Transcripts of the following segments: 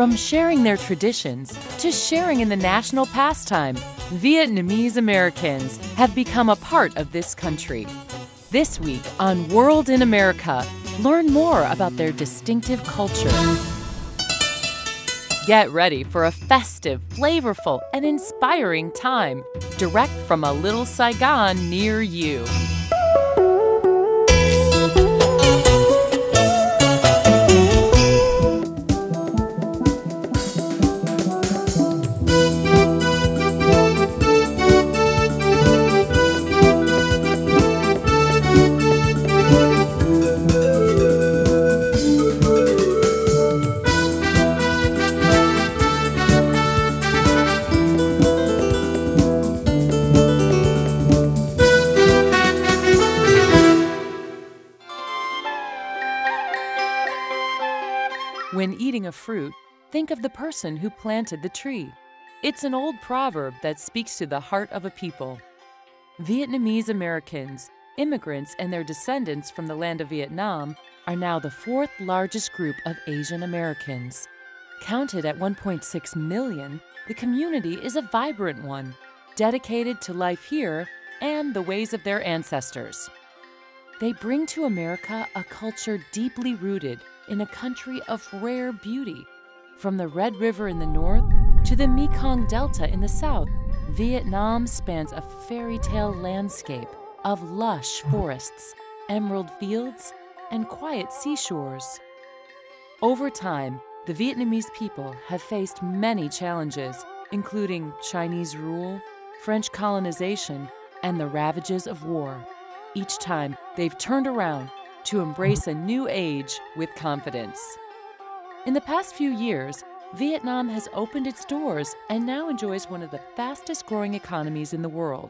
From sharing their traditions to sharing in the national pastime, Vietnamese Americans have become a part of this country. This week on World in America, learn more about their distinctive culture. Get ready for a festive, flavorful, and inspiring time, direct from a little Saigon near you. When eating a fruit, think of the person who planted the tree. It's an old proverb that speaks to the heart of a people. Vietnamese Americans, immigrants and their descendants from the land of Vietnam, are now the fourth largest group of Asian Americans. Counted at 1.6 million, the community is a vibrant one, dedicated to life here and the ways of their ancestors. They bring to America a culture deeply rooted in a country of rare beauty. From the Red River in the north to the Mekong Delta in the south, Vietnam spans a fairy tale landscape of lush forests, emerald fields, and quiet seashores. Over time, the Vietnamese people have faced many challenges, including Chinese rule, French colonization, and the ravages of war. Each time, they've turned around to embrace a new age with confidence. In the past few years, Vietnam has opened its doors and now enjoys one of the fastest growing economies in the world.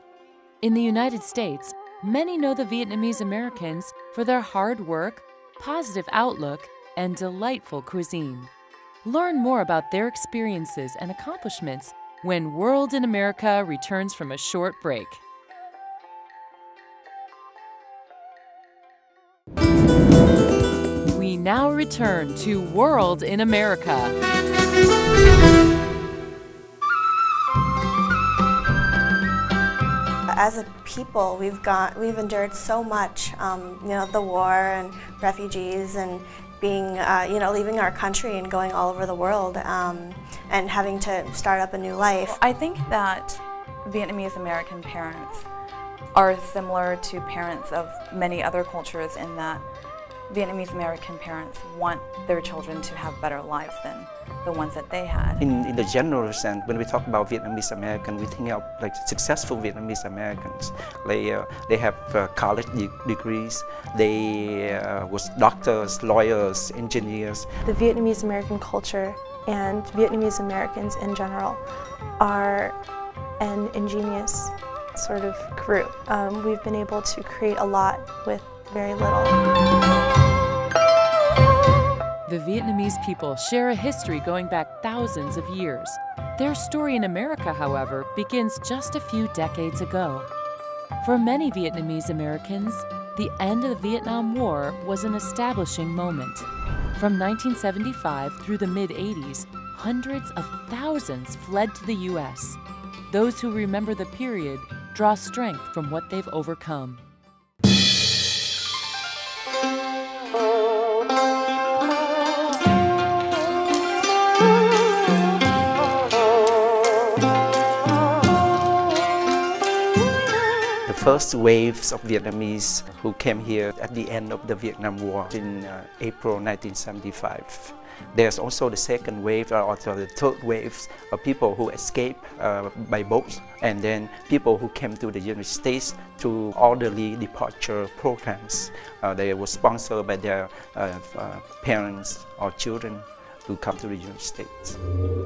In the United States, many know the Vietnamese Americans for their hard work, positive outlook, and delightful cuisine. Learn more about their experiences and accomplishments when World in America returns from a short break. We now return to World in America. As a people, we've endured so much. The war and refugees and being, leaving our country and going all over the world and having to start up a new life. I think that Vietnamese American parents are similar to parents of many other cultures in that Vietnamese American parents want their children to have better lives than the ones that they had. In the general sense, when we talk about Vietnamese American, we think of like successful Vietnamese Americans. They have college degrees. They was doctors, lawyers, engineers. The Vietnamese American culture and Vietnamese Americans in general are an ingenious sort of group. We've been able to create a lot with very little. The Vietnamese people share a history going back thousands of years. Their story in America, however, begins just a few decades ago. For many Vietnamese Americans, the end of the Vietnam War was an establishing moment. From 1975 through the mid-'80s, hundreds of thousands fled to the U.S. Those who remember the period draw strength from what they've overcome. The first waves of Vietnamese who came here at the end of the Vietnam War in April 1975. There's also the second wave, or also the third wave of people who escaped by boat, and then people who came to the United States through orderly departure programs. They were sponsored by their parents or children to come to the United States.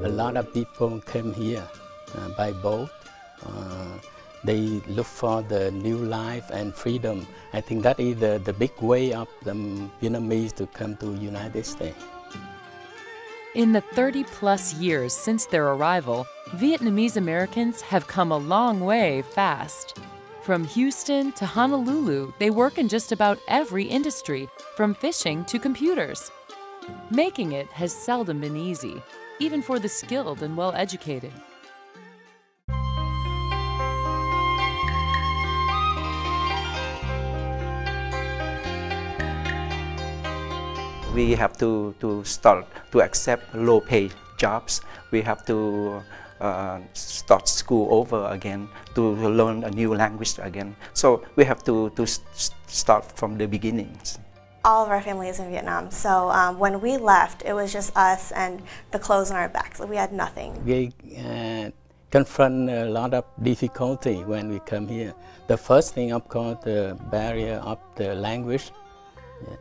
A lot of people came here by boat. They look for the new life and freedom. I think that is the big way of the Vietnamese to come to the United States. In the 30-plus years since their arrival, Vietnamese Americans have come a long way fast. From Houston to Honolulu, they work in just about every industry, from fishing to computers. Making it has seldom been easy. even for the skilled and well-educated. We have to start to accept low-paid jobs. We have to start school over again, to learn a new language again. So we have to start from the beginnings. All of our family is in Vietnam, so when we left, it was just us and the clothes on our backs. We had nothing. We confront a lot of difficulty when we come here. The first thing, of course, the barrier of the language.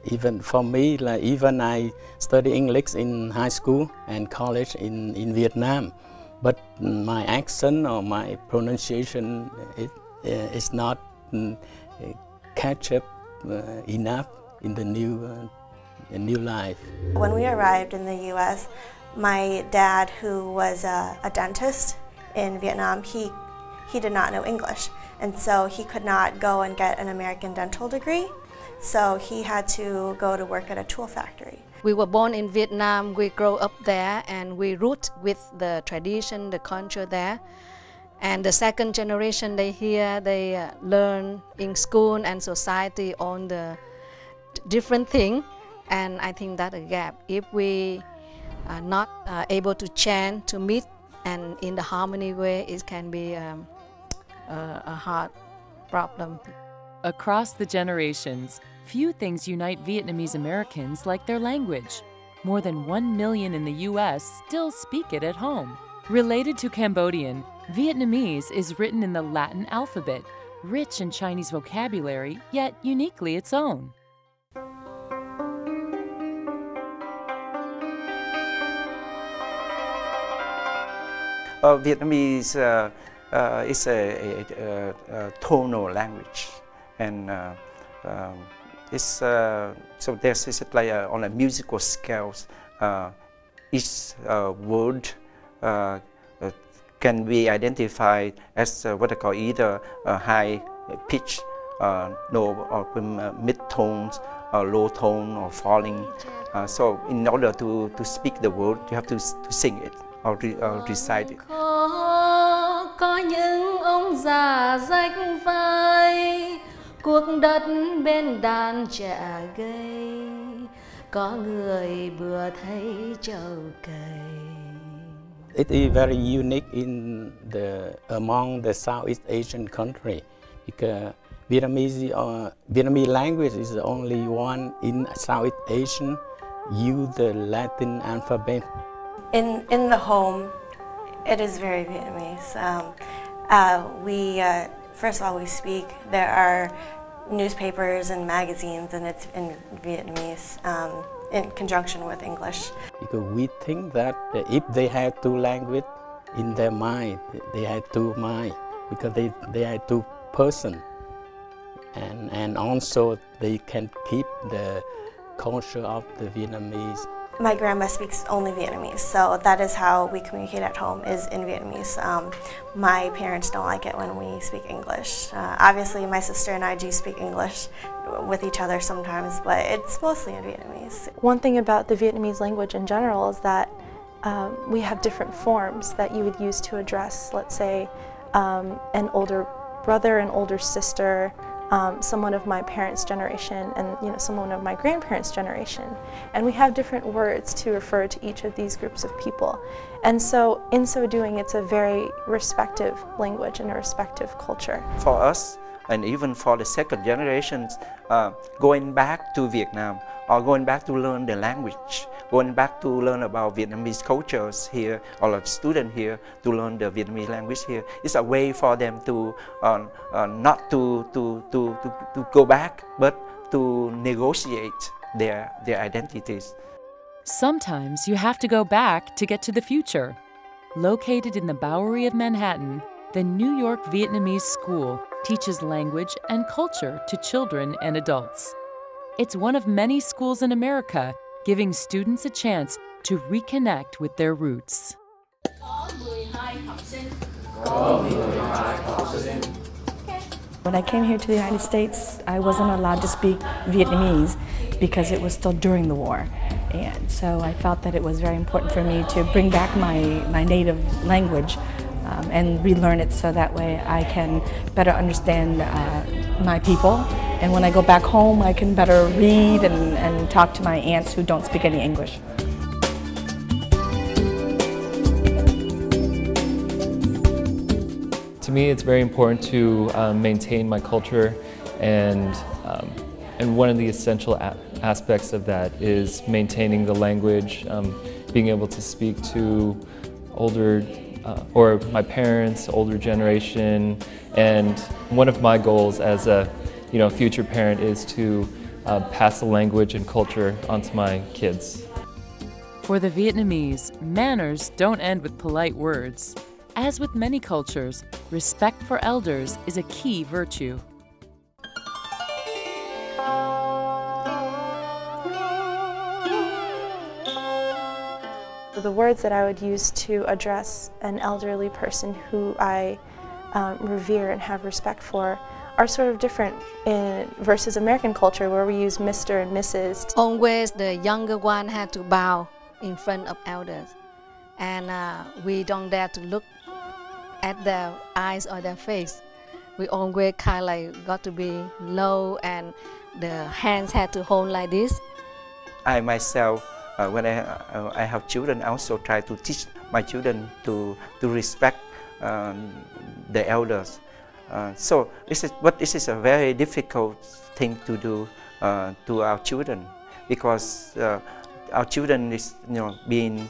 Even for me, like even I study English in high school and college in Vietnam, but my accent or my pronunciation is not catch up enough in the new life. When we arrived in the U.S., my dad, who was a dentist in Vietnam, he did not know English, and so he could not go and get an American dental degree. So he had to go to work at a tool factory. We were born in Vietnam, we grew up there, and we root with the tradition, the culture there. And the second generation, they learn in school and society on the different thing. And I think that's a gap. If we are not able to chant, to meet, and in the harmony way, it can be a hard problem. Across the generations, few things unite Vietnamese Americans like their language. More than 1 million in the U.S. still speak it at home. Related to Cambodian, Vietnamese is written in the Latin alphabet, rich in Chinese vocabulary, yet uniquely its own. Vietnamese is a tonal language, and so there's like on a musical scales. Each word can be identified as what I call either high pitch, no, or mid tones, or low tone, or falling. So in order to speak the word, you have to sing it or recite it. Có những ông già rách vai, cuộc đất bên đàn trẻ gầy, có người vừa thấy trầu cày. It is very unique among the Southeast Asian country, because Vietnamese language is the only one in Southeast Asian use the Latin alphabet. In the home, it is very Vietnamese. First of all, we speak. There are newspapers and magazines, and it's in Vietnamese in conjunction with English. Because we think that if they have two languages in their mind, they have two minds, because they are two persons, and also they can keep the culture of the Vietnamese. My grandma speaks only Vietnamese, so that is how we communicate at home, is in Vietnamese. My parents don't like it when we speak English. Obviously, my sister and I do speak English with each other sometimes, but it's mostly in Vietnamese. One thing about the Vietnamese language in general is that we have different forms that you would use to address, let's say, an older brother, an older sister, someone of my parents' generation, and someone of my grandparents' generation. And we have different words to refer to each of these groups of people. And so in so doing, it's a very respective language and a respective culture. For us, and even for the second generations, going back to Vietnam or going back to learn the language, going back to learn about Vietnamese cultures here, or a student here to learn the Vietnamese language here, is a way for them to not to go back, but to negotiate their identities. Sometimes you have to go back to get to the future. Located in the Bowery of Manhattan, the New York Vietnamese School teaches language and culture to children and adults. It's one of many schools in America giving students a chance to reconnect with their roots. Có 12 học sinh. When I came here to the United States, I wasn't allowed to speak Vietnamese because it was still during the war. And so I felt that it was very important for me to bring back my native language and relearn it so that way I can better understand my people. And when I go back home, I can better read and talk to my aunts who don't speak any English. To me, it's very important to maintain my culture, and one of the essential aspects of that is maintaining the language, being able to speak to older, or my parents, older generation, and one of my goals as a future parent is to pass the language and culture onto my kids. For the Vietnamese, manners don't end with polite words. As with many cultures, respect for elders is a key virtue. The words that I would use to address an elderly person who I revere and have respect for are sort of different versus American culture, where we use Mr. and Mrs. Always the younger one had to bow in front of elders, and we don't dare to look at their eyes or their face. We always kind of like got to be low, and the hands had to hold like this. I myself, when I have children, I also try to teach my children to respect the elders. So this is a very difficult thing to do to our children, because our children is being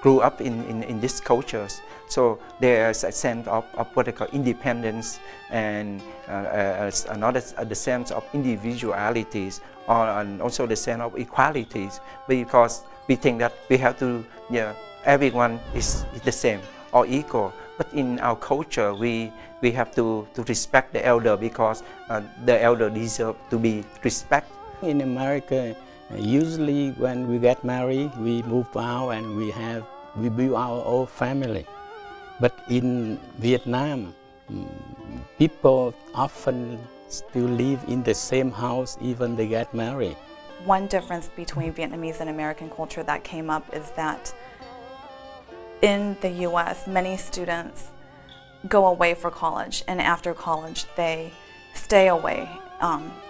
grew up in these cultures, so there's a sense of what they call independence, and another the sense of individualities, and also the sense of equalities, because we think that we have to, everyone is the same or equal. But in our culture, we have to respect the elder, because the elder deserve to be respected. In America, usually when we get married, we move out and we build our own family. But in Vietnam, people often still live in the same house even they get married. One difference between Vietnamese and American culture that came up is that in the US, many students go away for college, and after college they stay away.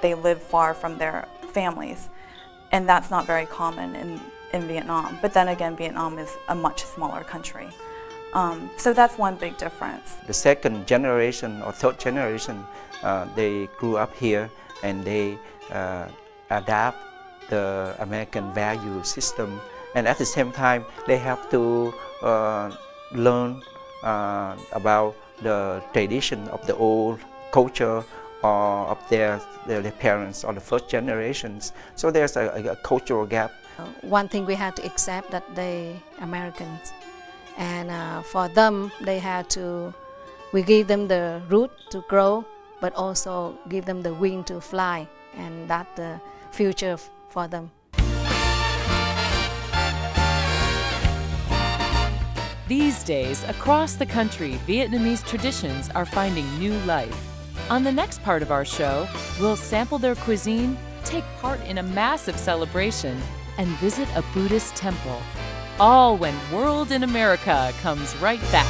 They live far from their families, and that's not very common in Vietnam. But then again, Vietnam is a much smaller country. So that's one big difference. The second generation or third generation, they grew up here and they adapt the American value system, and at the same time they have to learn about the tradition of the old culture or of their parents or the first generations. So there's a cultural gap. One thing we had to accept that they Americans, and for them they had to, we give them the root to grow, but also give them the wing to fly, and that's the future for them. These days, across the country, Vietnamese traditions are finding new life. On the next part of our show, we'll sample their cuisine, take part in a massive celebration, and visit a Buddhist temple. All when World in America comes right back.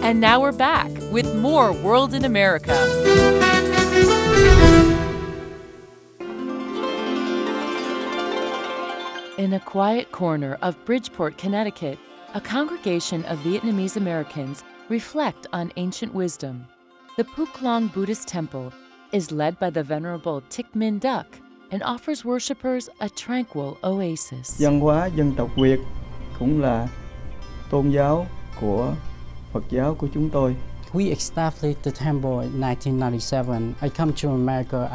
And now we're back with more World in America. In a quiet corner of Bridgeport, Connecticut, a congregation of Vietnamese Americans reflect on ancient wisdom. The Phuc Long Buddhist Temple is led by the Venerable Thich Minh Duc and offers worshippers a tranquil oasis. Văn hóa dân tộc Việt cũng là tôn giáo của Phật giáo của chúng tôi. We established the temple in 1997. I come to America,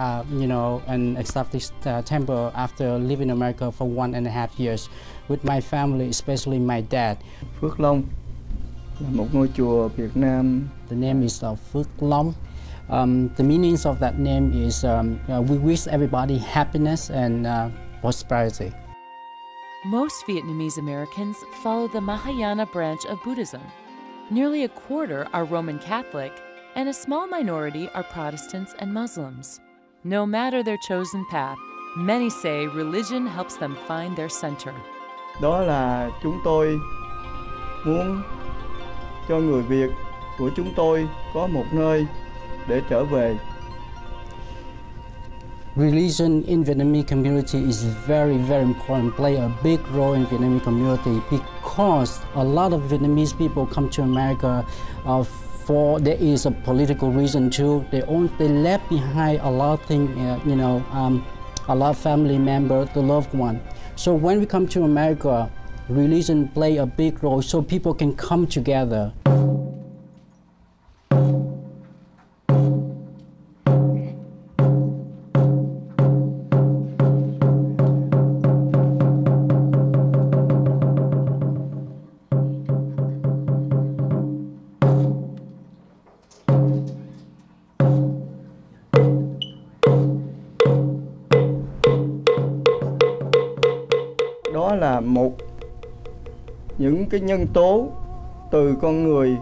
and established the temple after living in America for 1.5 years with my family, especially my dad. Phước Long là một ngôi chùa Việt Nam. The name is of Phuc Long. The meanings of that name is we wish everybody happiness and prosperity. Most Vietnamese Americans follow the Mahayana branch of Buddhism. Nearly a quarter are Roman Catholic, and a small minority are Protestants and Muslims. No matter their chosen path, many say religion helps them find their center. Đó là chúng tôi muốn cho người Việt của chúng tôi có một nơi để trở về. Religion in Vietnamese community is very, very important, play a big role in Vietnamese community because a lot of Vietnamese people come to America for there is a political reason too. They left behind a lot of things, a lot of family members, the loved one. So when we come to America, religion play a big role so people can come together. Đó là những cái nhân tố từ con người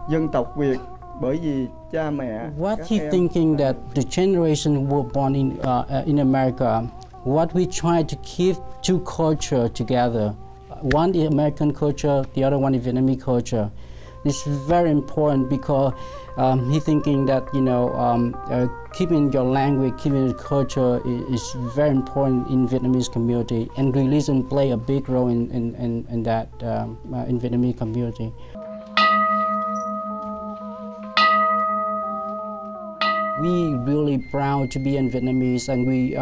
dân tộc Việt, bởi vì cha mẹ. What he thinking that the generation were born in America, what we try to keep two culture together, one is American culture, the other one is Vietnamese culture. It's very important because he thinking that keeping your language, keeping your culture is very important in Vietnamese community, and religion play a big role in that in Vietnamese community. We really proud to be in Vietnamese, and we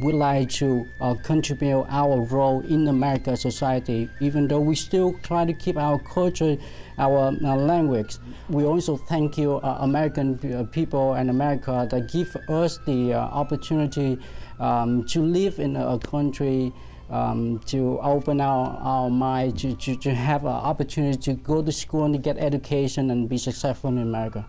would like to contribute our role in American society, even though we still try to keep our culture, our language. We also thank you, American people and America, that give us the opportunity to live in a country, to open our mind, to have an opportunity to go to school and to get education and be successful in America.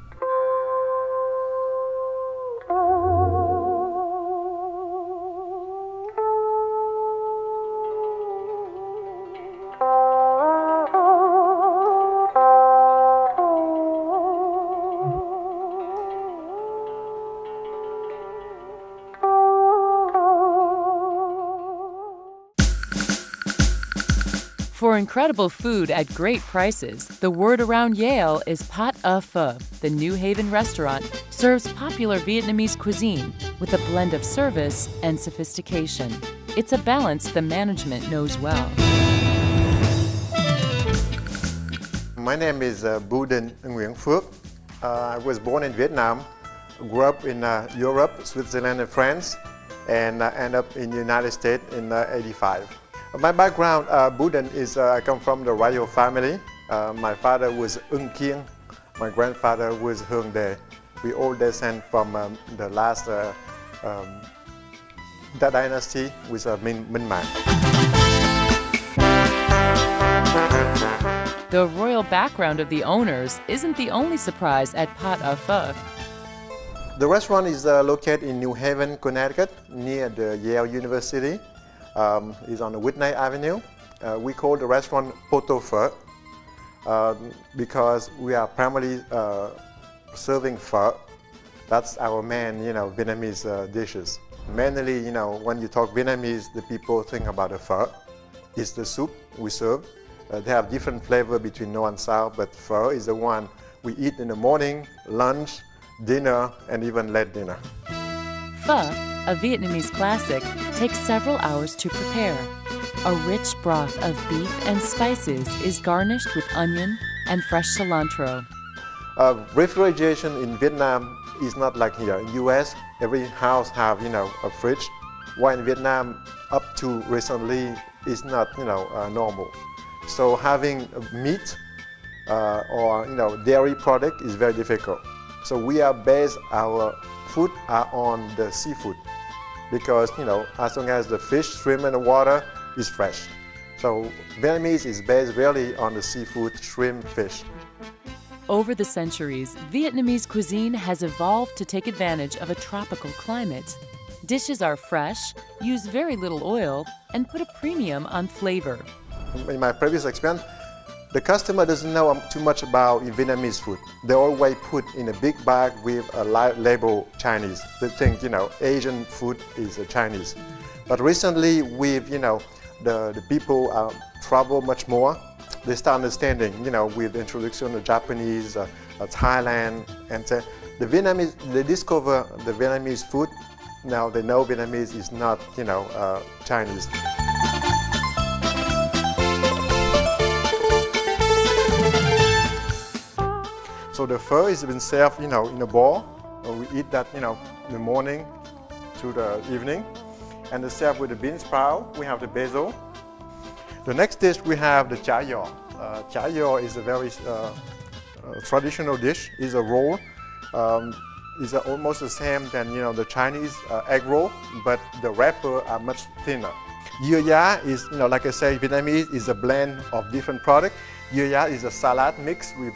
For incredible food at great prices, the word around Yale is Potiphar. The New Haven restaurant serves popular Vietnamese cuisine with a blend of service and sophistication. It's a balance the management knows well. My name is Buden Nguyen Phuc. I was born in Vietnam, grew up in Europe, Switzerland and France, and ended up in the United States in '85. My background, Buden, is I come from the royal family. My father was Ung Kieng. My grandfather was Hương Đề. We all descend from the last that dynasty with Minh Mạng. The royal background of the owners isn't the only surprise at Potiphar. The restaurant is located in New Haven, Connecticut, near the Yale University. It's on the Whitney Avenue. We call the restaurant Potiphar because we are primarily serving pho. That's our main, Vietnamese dishes. Mainly, when you talk Vietnamese, the people think about the pho. It's the soup we serve. They have different flavor between North and South, but pho is the one we eat in the morning, lunch, dinner, and even late dinner. Pho, a Vietnamese classic, takes several hours to prepare. A rich broth of beef and spices is garnished with onion and fresh cilantro. Refrigeration in Vietnam is not like here. In US, every house have, a fridge. While in Vietnam, up to recently, is not, normal. So having meat or, dairy product is very difficult. So we are based, our food are on the seafood because, as long as the fish, shrimp, and the water is fresh. So Vietnamese is based really on the seafood, shrimp, fish. Over the centuries, Vietnamese cuisine has evolved to take advantage of a tropical climate. Dishes are fresh, use very little oil, and put a premium on flavor. In my previous experience, the customer doesn't know too much about Vietnamese food. They always put in a big bag with a label Chinese. They think, Asian food is Chinese. But recently, with, the people travel much more. They start understanding, with the introduction of Japanese, Thailand, and the Vietnamese, they discover the Vietnamese food. Now they know Vietnamese is not, Chinese. So the pho is been served, in a bowl. We eat that, in the morning to the evening. And they serve with the bean sprout. We have the basil. The next dish we have the chả giò. Chả giò is a very traditional dish. It's a roll. It's almost the same than the Chinese egg roll, but the wrapper are much thinner. Dưa giá is, like I say, Vietnamese is a blend of different products. Dưa giá is a salad mixed with,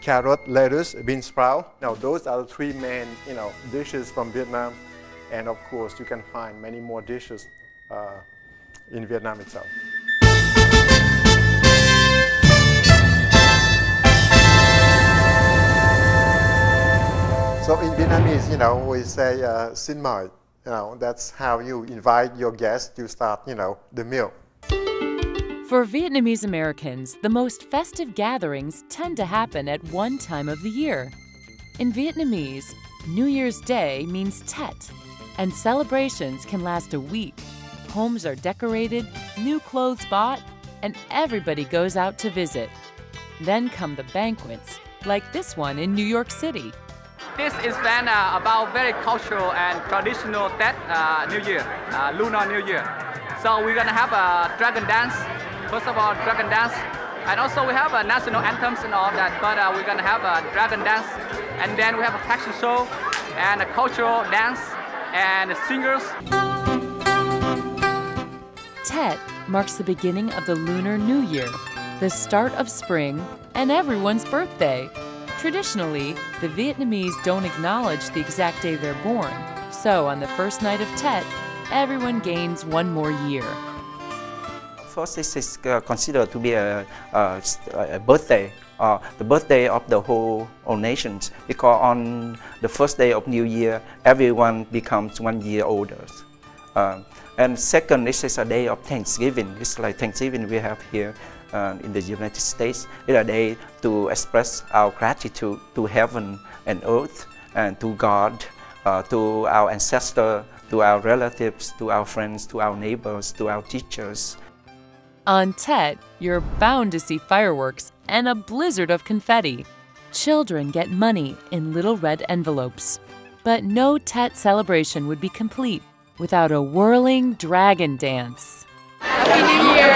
carrot, lettuce, bean sprout. Now those are the three main, dishes from Vietnam, and of course you can find many more dishes in Vietnam itself. So in Vietnamese, we say xin mời. That's how you invite your guests to start, the meal. For Vietnamese Americans, the most festive gatherings tend to happen at one time of the year. In Vietnamese, New Year's Day means Tet, and celebrations can last a week. Homes are decorated, new clothes bought, and everybody goes out to visit. Then come the banquets, like this one in New York City. This event about very cultural and traditional Tet New Year, Lunar New Year. So we're gonna have a dragon dance. First of all, dragon dance, and also we have national anthems and all that. But we're gonna have a dragon dance, and then we have a fashion show and a cultural dance and singers. Tet marks the beginning of the Lunar New Year, the start of spring, and everyone's birthday. Traditionally, the Vietnamese don't acknowledge the exact day they're born, so on the first night of Tet, everyone gains one more year. First, this is considered to be a birthday, the birthday of the whole nations, because on the first day of New Year, everyone becomes 1 year older. And second, this is a day of Thanksgiving. It's like Thanksgiving we have here in the United States. It's a day to express our gratitude to heaven and earth, and to God, to our ancestors, to our relatives, to our friends, to our neighbors, to our teachers. On Tet, you're bound to see fireworks and a blizzard of confetti. Children get money in little red envelopes. But no Tet celebration would be complete without a whirling dragon dance. Happy New Year!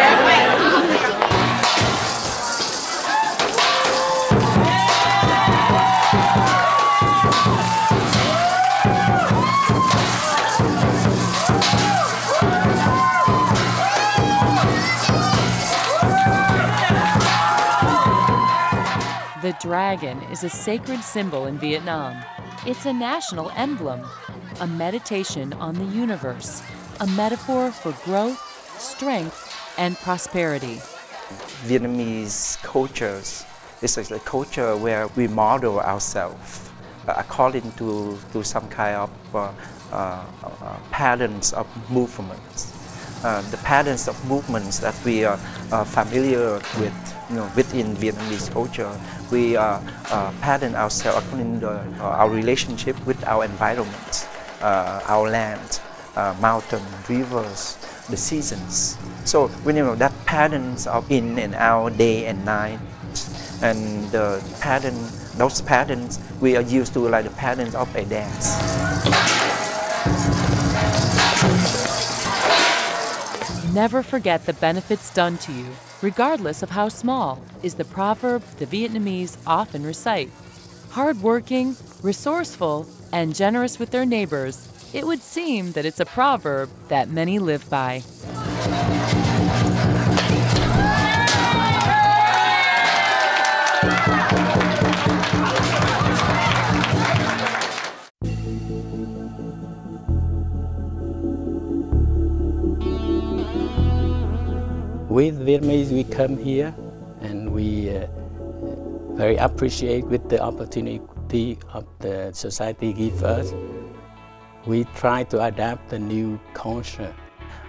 The dragon is a sacred symbol in Vietnam. It's a national emblem, a meditation on the universe, a metaphor for growth, strength, and prosperity. Vietnamese cultures, this is a culture where we model ourselves according to some kind of patterns of movements. The patterns of movements that we are familiar with, within Vietnamese culture, we pattern ourselves according to our relationship with our environment, our land, mountain, rivers, the seasons. So when that patterns of in and out, day and night, and the pattern, those patterns we are used to like the patterns of a dance. Never forget the benefits done to you, regardless of how small, is the proverb the Vietnamese often recite. Hardworking, resourceful, and generous with their neighbors, it would seem that it's a proverb that many live by. we Vietnamese, we come here and we very appreciate with the opportunity of the society give us. We try to adapt the new culture.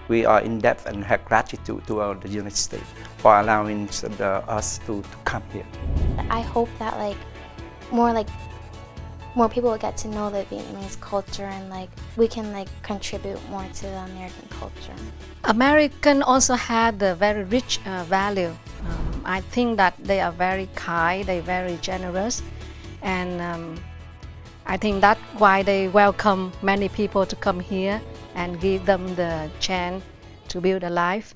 We are in depth and have gratitude to the United States for allowing us to come here. I hope that more people will get to know the Vietnamese culture and we can contribute more to the American culture. American also had a very rich value. I think that they are very kind, they're very generous, and I think that's why they welcome many people to come here and give them the chance to build a life.